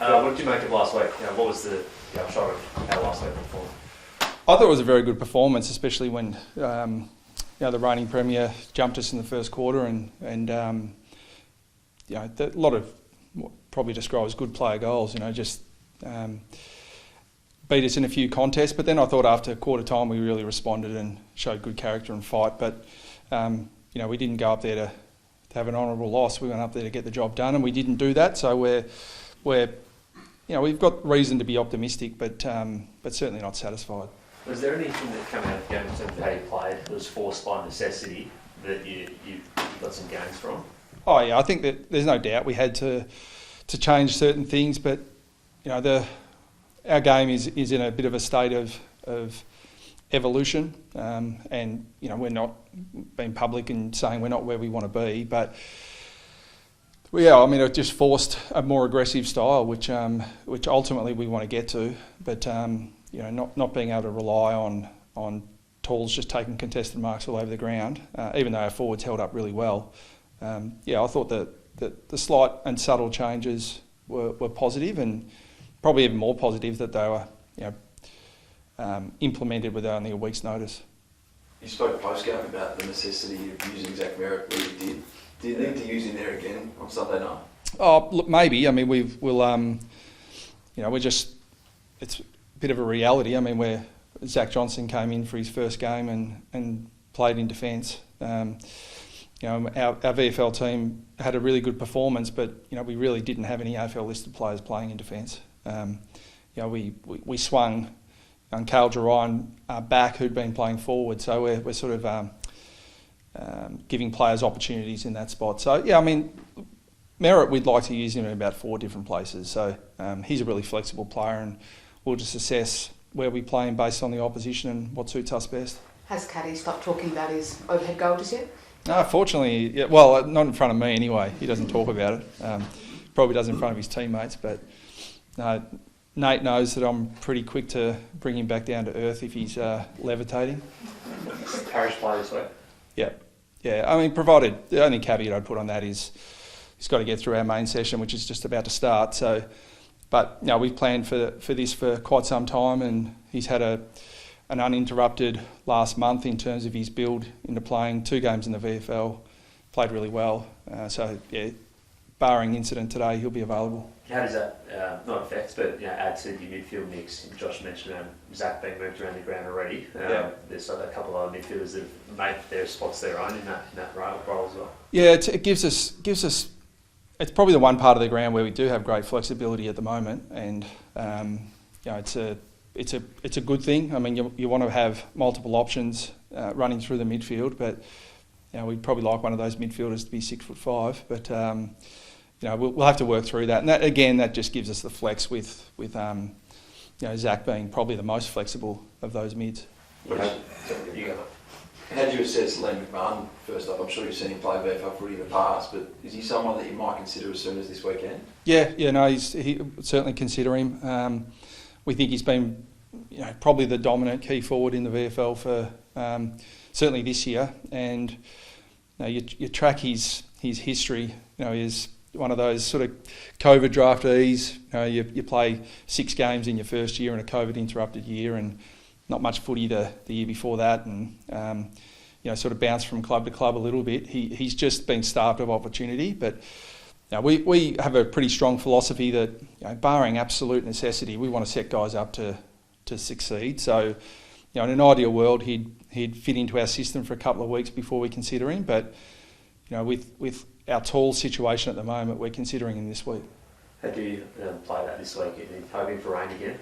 What did you make of last week? What was the upshot of how last week performed? I thought it was a very good performance, especially when the reigning premier jumped us in the first quarter, and a lot of what probably described as good player goals. Just beat us in a few contests. But then I thought after quarter time we really responded and showed good character and fight. But we didn't go up there to have an honourable loss. We went up there to get the job done, and we didn't do that. So we've got reason to be optimistic, but certainly not satisfied. Was there anything that came out of the game in terms of how you played that was forced by necessity that you got some gains from? Oh yeah, I think that there's no doubt we had to change certain things, but our game is in a bit of a state of evolution, and we're not being public and saying we're not where we want to be, but it just forced a more aggressive style, which ultimately we want to get to, but not being able to rely on Talls just taking contested marks all over the ground, even though our forwards held up really well. I thought that the slight and subtle changes were positive, and probably even more positive that they were implemented with only a week's notice. You spoke post-game about the necessity of using Zach Merritt where you did. Do you need to use him there again on Sunday night? Oh, look, maybe. I mean, we're just, it's a bit of a reality. I mean, where Zach Johnson came in for his first game and played in defence. Our VFL team had a really good performance, but we really didn't have any AFL listed players playing in defence. We swung on Cale Ryan back, who'd been playing forward, so we're sort of giving players opportunities in that spot. So Merritt, we'd like to use him in about 4 different places. So he's a really flexible player, and we'll just assess where we play him based on the opposition and what suits us best. Has Caddy stopped talking about his overhead goal just yet? No, fortunately, not in front of me anyway. He doesn't talk about it. Probably does in front of his teammates, but Nate knows that I'm pretty quick to bring him back down to earth if he's levitating. Parish play this week? Yeah. Provided the only caveat I'd put on that is he's got to get through our main session, which is just about to start. So, but we've planned for this for quite some time, and he's had an uninterrupted last month in terms of his build into playing 2 games in the VFL. Played really well. Barring incident today, he'll be available. How does that not affect, but add to your midfield mix? Josh mentioned Zach being moved around the ground already. There's a couple of other midfielders that have made their spots their own in that role as well. Yeah, it gives us. It's probably the one part of the ground where we do have great flexibility at the moment, and it's a good thing. I mean, you want to have multiple options running through the midfield, but we'd probably like one of those midfielders to be 6'5", but. We'll have to work through that, and that just gives us the flex with Zach being probably the most flexible of those mids. How do you assess Liam McMahon first up? I'm sure you've seen him play VFL footy in the past, but is he someone that you might consider as soon as this weekend? He certainly consider him. We think he's been probably the dominant key forward in the VFL for certainly this year, and you track his history. He's one of those sort of COVID draftees. You play 6 games in your first year in a COVID interrupted year, and not much footy the year before that, and sort of bounced from club to club a little bit. He's just been starved of opportunity, but we have a pretty strong philosophy that barring absolute necessity, we want to set guys up to succeed. So in an ideal world, he'd fit into our system for a couple of weeks before we consider him, but with our tall situation at the moment, we're considering him this week. How do you play that this week? Are you hoping for rain again?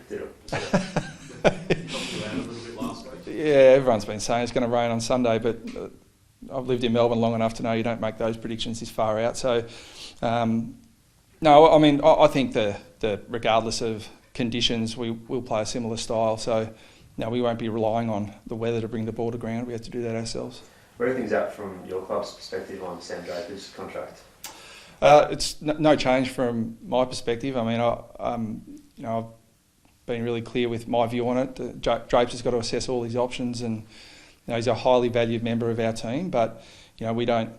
Yeah, everyone's been saying it's going to rain on Sunday, but I've lived in Melbourne long enough to know you don't make those predictions this far out. So, I think that regardless of conditions, we'll play a similar style. So, we won't be relying on the weather to bring the ball to ground. We have to do that ourselves. Where are things at from your club's perspective on Sam Draper's contract? It's no change from my perspective. I've been really clear with my view on it. Drapes has got to assess all his options, and he's a highly valued member of our team. But we don't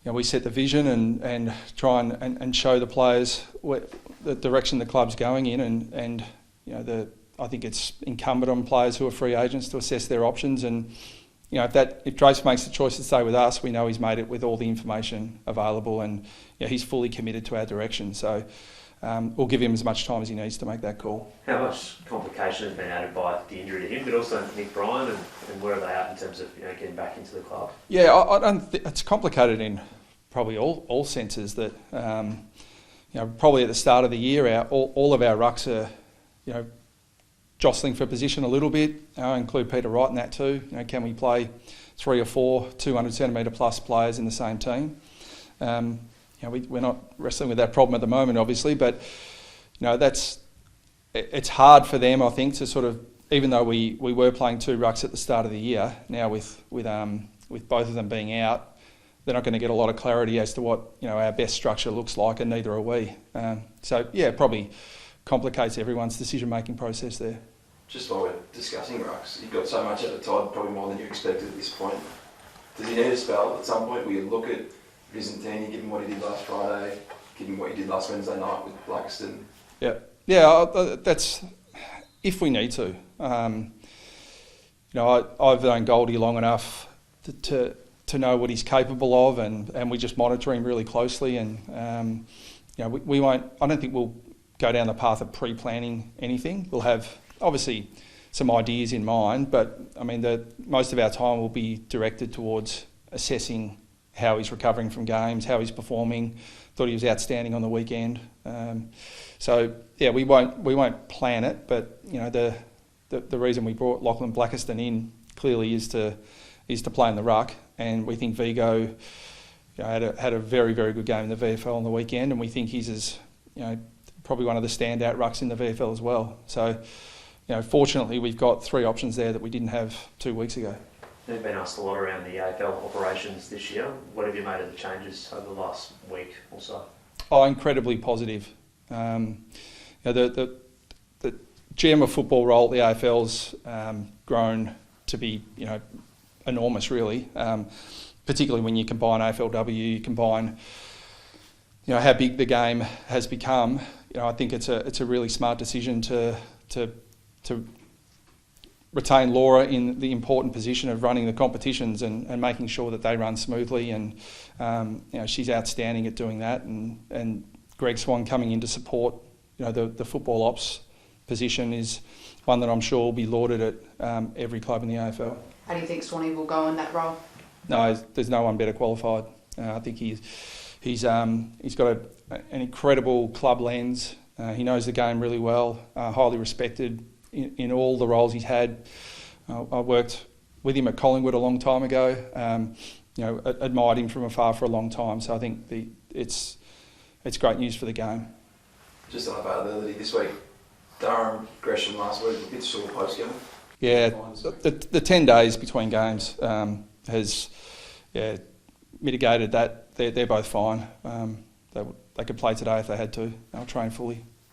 we set the vision and try and show the players the direction the club's going in, and I think it's incumbent on players who are free agents to assess their options. And if Drace makes the choice to stay with us, we know he's made it with all the information available, and he's fully committed to our direction. So we'll give him as much time as he needs to make that call. How much complication has been added by the injury to him, but also Nick Bryan, and where are they at in terms of getting back into the club? Yeah, I don't. It's complicated in probably all senses. That probably at the start of the year, all of our rucks are jostling for position a little bit. I include Peter Wright in that too. Can we play 3 or 4 200 centimetre plus players in the same team? We're not wrestling with that problem at the moment, obviously, but it's hard for them, I think, to sort of, even though we were playing 2 rucks at the start of the year, now with both of them being out, they're not going to get a lot of clarity as to what our best structure looks like, and neither are we. It probably complicates everyone's decision-making process there. Just while we're discussing rucks, you've got so much at the time, probably more than you expected at this point. Does he need a spell at some point where you look at Byzantini, given what he did last Friday, given what he did last Wednesday night with Blackiston? Yeah, that's if we need to. I've known Goldie long enough to know what he's capable of, and we just monitor him really closely. And we won't. I don't think we'll go down the path of pre-planning anything. We'll have obviously some ideas in mind, but I mean, most of our time will be directed towards assessing how he's recovering from games, how he's performing. Thought he was outstanding on the weekend. We won't plan it, but the reason we brought Lachlan Blackiston in clearly is to play in the ruck, and we think Vigo had a very, very good game in the VFL on the weekend, and we think he's probably one of the standout rucks in the VFL as well. So, fortunately we've got 3 options there that we didn't have 2 weeks ago. You've been asked a lot around the AFL operations this year. What have you made of the changes over the last week or so? Oh, incredibly positive. The GM of football role at the AFL's grown to be, enormous really. Particularly when you combine AFLW, you combine, how big the game has become. I think it's a really smart decision to retain Laura in the important position of running the competitions and making sure that they run smoothly, and she's outstanding at doing that, and Greg Swan coming in to support the football ops position is one that I'm sure will be lauded at every club in the AFL. How do you think Swanee will go in that role? No, there's no one better qualified. I think he's got an incredible club lens. He knows the game really well, highly respected in all the roles he's had. I worked with him at Collingwood a long time ago. Admired him from afar for a long time. So I think it's great news for the game. Just on availability this week, Durham, Gresham last week, a bit sore post-game. Yeah, the 10 days between games has mitigated that. They're both fine. They could play today if they had to. They'll train fully.